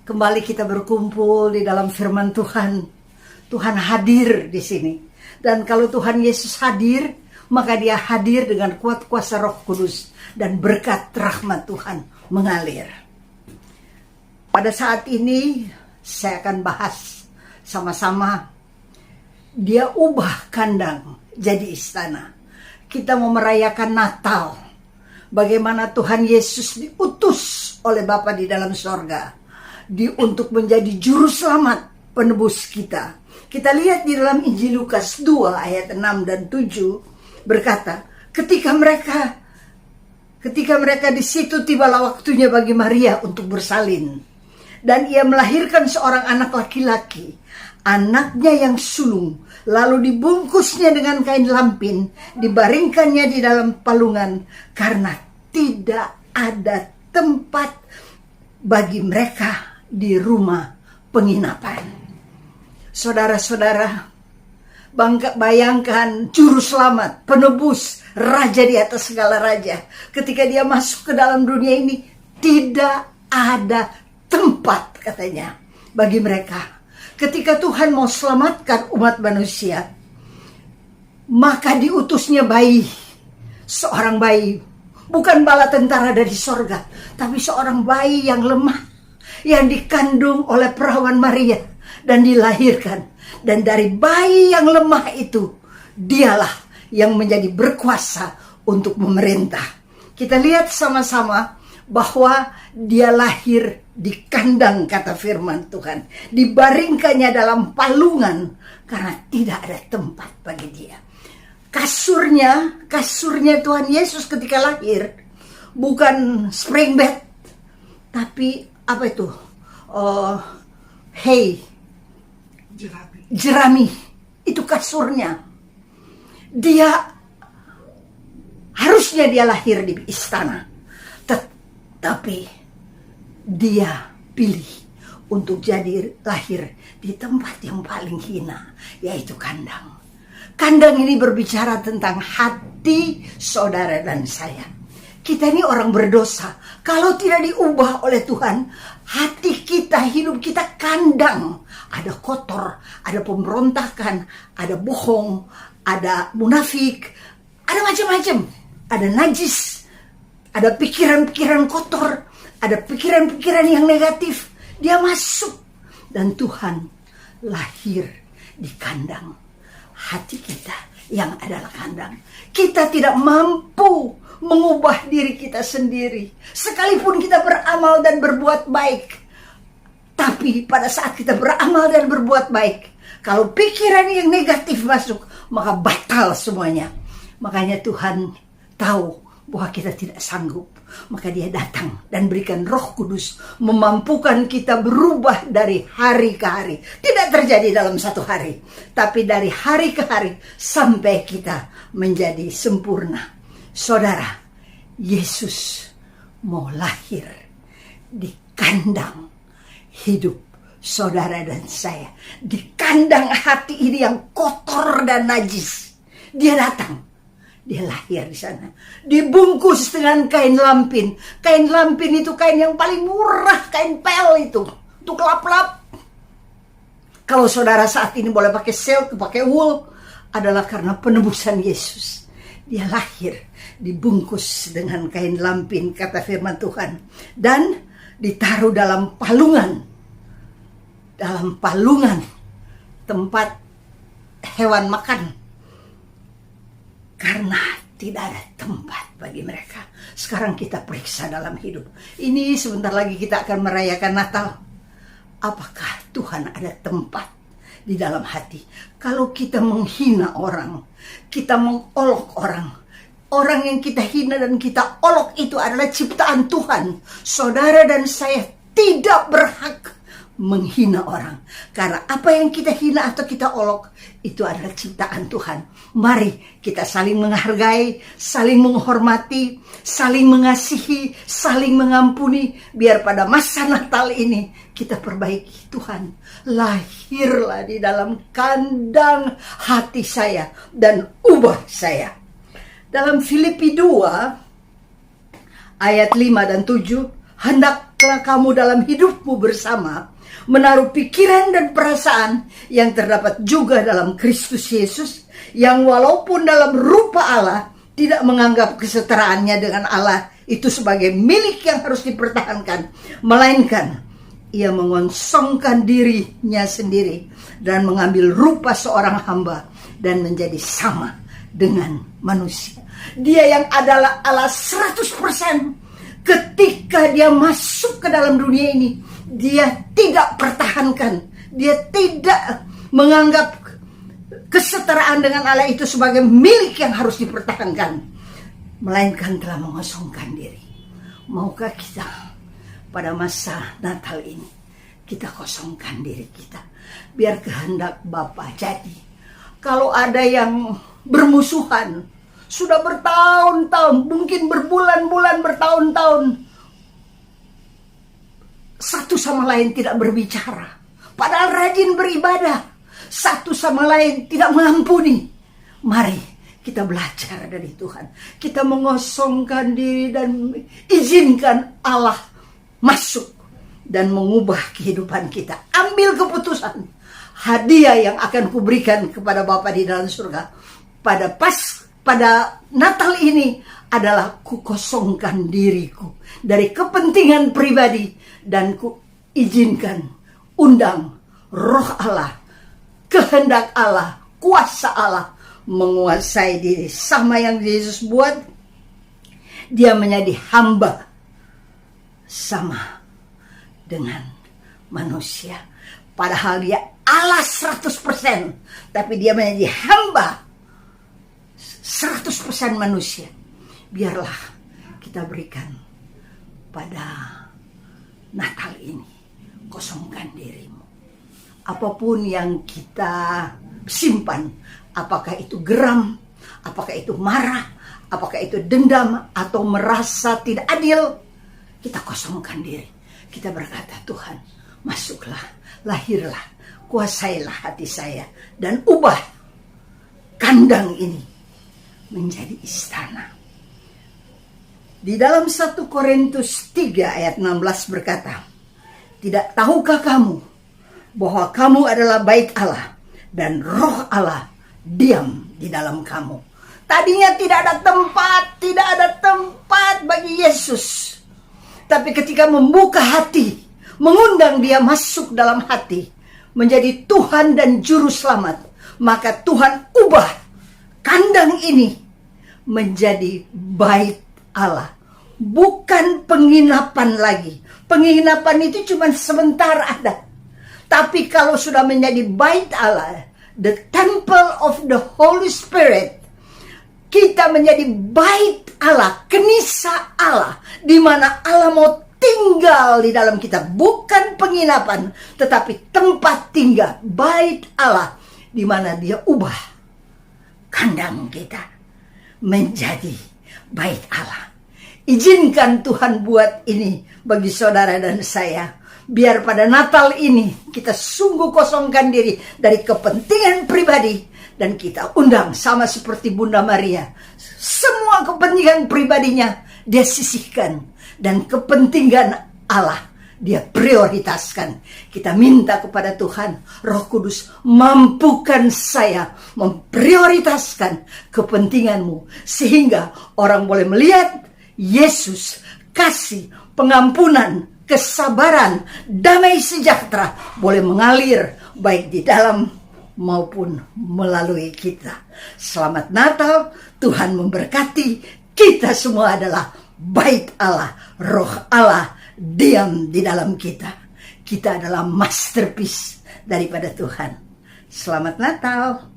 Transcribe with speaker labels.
Speaker 1: Kembali kita berkumpul di dalam firman Tuhan. Tuhan hadir di sini. Dan kalau Tuhan Yesus hadir, maka Dia hadir dengan kuat kuasa Roh Kudus dan berkat rahmat Tuhan mengalir. Pada saat ini saya akan bahas sama-sama, Dia ubah kandang jadi istana. Kita mau merayakan Natal. Bagaimana Tuhan Yesus diutus oleh Bapa di dalam sorga untuk menjadi juru selamat penebus kita. Kita lihat di dalam Injil Lukas 2 ayat 6 dan 7 berkata, ketika mereka di situ, tibalah waktunya bagi Maria untuk bersalin, dan ia melahirkan seorang anak laki-laki, anaknya yang sulung. Lalu dibungkusnya dengan kain lampin, dibaringkannya di dalam palungan, karena tidak ada tempat bagi mereka di rumah penginapan. Saudara-saudara, bayangkan juru selamat, penebus, raja di atas segala raja. Ketika Dia masuk ke dalam dunia ini, tidak ada tempat katanya bagi mereka. Ketika Tuhan mau selamatkan umat manusia, maka diutusnya bayi, seorang bayi, bukan bala tentara dari sorga, tapi seorang bayi yang lemah, yang dikandung oleh perawan Maria dan dilahirkan. Dan dari bayi yang lemah itu, Dialah yang menjadi berkuasa untuk memerintah. Kita lihat sama-sama bahwa Dia lahir di kandang, kata firman Tuhan. Dibaringkannya dalam palungan karena tidak ada tempat bagi Dia. Kasurnya Tuhan Yesus ketika lahir bukan spring bed, tapi apa itu? Jerami. Itu kasurnya. Harusnya dia lahir di istana, tapi Dia pilih untuk lahir di tempat yang paling hina, yaitu kandang. Kandang ini berbicara tentang hati saudara dan saya. Kita ini orang berdosa. Kalau tidak diubah oleh Tuhan, hati kita, hidup kita kandang. Ada kotor, ada pemberontakan, ada bohong, ada munafik, ada macam-macam. Ada najis, ada pikiran-pikiran kotor, ada pikiran-pikiran yang negatif. Dia masuk. Dan Tuhan lahir di kandang. Hati kita yang adalah kandang. Kita tidak mampu mengubah diri kita sendiri. Sekalipun kita beramal dan berbuat baik. Tapi pada saat kita beramal dan berbuat baik, kalau pikiran yang negatif masuk, maka batal semuanya. Makanya Tuhan tahu bahwa kita tidak sanggup. Maka Dia datang dan berikan Roh Kudus, memampukan kita berubah dari hari ke hari. Tidak terjadi dalam satu hari, tapi dari hari ke hari sampai kita menjadi sempurna. Saudara, Yesus mau lahir di kandang hidup saudara dan saya. Di kandang hati ini yang kotor dan najis. Dia datang. Dia lahir di sana. Dibungkus dengan kain lampin. Kain lampin itu kain yang paling murah. Kain pel itu. Untuk lap-lap. Kalau saudara saat ini boleh pakai silk, pakai wool, adalah karena penebusan Yesus. Dia lahir. Dibungkus dengan kain lampin, kata firman Tuhan. Dan ditaruh dalam palungan. Dalam palungan. Tempat hewan makan. Karena tidak ada tempat bagi mereka. Sekarang kita periksa dalam hidup. Ini sebentar lagi kita akan merayakan Natal. Apakah Tuhan ada tempat di dalam hati? Kalau kita menghina orang, kita mengolok orang, orang yang kita hina dan kita olok itu adalah ciptaan Tuhan. Saudara dan saya tidak berhak menghina orang. Karena apa yang kita hina atau kita olok, itu adalah ciptaan Tuhan. Mari kita saling menghargai, saling menghormati, saling mengasihi, saling mengampuni. Biar pada masa Natal ini kita perbaiki. Tuhan, lahirlah di dalam kandang hati saya dan ubah saya. Dalam Filipi 2 ayat 5 dan 7, hendak hendaklah kamu dalam hidupmu bersama menaruh pikiran dan perasaan yang terdapat juga dalam Kristus Yesus, yang walaupun dalam rupa Allah tidak menganggap kesetaraannya dengan Allah itu sebagai milik yang harus dipertahankan, melainkan ia mengosongkan dirinya sendiri dan mengambil rupa seorang hamba dan menjadi sama dengan manusia. Dia yang adalah Allah 100%, ketika dia masuk ke dalam dunia ini, dia tidak pertahankan, dia tidak menganggap kesetaraan dengan Allah itu sebagai milik yang harus dipertahankan, melainkan telah mengosongkan diri. Maukah kita pada masa Natal ini kita kosongkan diri kita, biar kehendak Bapa jadi. Kalau ada yang bermusuhan sudah bertahun-tahun, mungkin berbulan-bulan, bertahun-tahun, satu sama lain tidak berbicara, padahal rajin beribadah, satu sama lain tidak mengampuni. Mari kita belajar dari Tuhan, kita mengosongkan diri dan izinkan Allah masuk dan mengubah kehidupan kita. Ambil keputusan, hadiah yang akan kuberikan kepada Bapa di dalam surga pada Natal ini adalah kukosongkan diriku dari kepentingan pribadi dan kuizinkan undang Roh Allah, kehendak Allah, kuasa Allah menguasai diri. Sama yang Yesus buat, dia menjadi hamba sama dengan manusia. Padahal dia Allah 100%, tapi dia menjadi hamba 100% manusia. Biarlah kita berikan pada Natal ini, kosongkan dirimu. Apapun yang kita simpan, apakah itu geram, apakah itu marah, apakah itu dendam, atau merasa tidak adil, kita kosongkan diri. Kita berkata, Tuhan, masuklah, lahirlah, kuasailah hati saya, dan ubah kandang ini menjadi istana. Di dalam 1 Korintus 3 ayat 16 berkata, tidak tahukah kamu bahwa kamu adalah bait Allah dan Roh Allah diam di dalam kamu. Tadinya tidak ada tempat bagi Yesus. Tapi ketika membuka hati, mengundang dia masuk dalam hati, menjadi Tuhan dan Juru Selamat, maka Tuhan ubah kandang ini menjadi bait Allah. Bukan penginapan lagi. Penginapan itu cuma sebentar ada. Tapi kalau sudah menjadi bait Allah, the temple of the Holy Spirit, kita menjadi bait Allah, kenisa Allah, di mana Allah mau tinggal di dalam kita. Bukan penginapan, tetapi tempat tinggal, bait Allah, di mana dia ubah kandang kita menjadi bait Allah. Izinkan Tuhan buat ini bagi saudara dan saya. Biar pada Natal ini kita sungguh kosongkan diri dari kepentingan pribadi. Dan kita undang sama seperti Bunda Maria. Semua kepentingan pribadinya dia sisihkan. Dan kepentingan Allah dia prioritaskan. Kita minta kepada Tuhan, Roh Kudus, mampukan saya memprioritaskan kepentinganmu. Sehingga orang boleh melihat Yesus, kasih, pengampunan, kesabaran, damai sejahtera boleh mengalir baik di dalam maupun melalui kita. Selamat Natal, Tuhan memberkati. Kita semua adalah bait Allah, Roh Allah diam di dalam kita. Kita adalah masterpiece daripada Tuhan. Selamat Natal.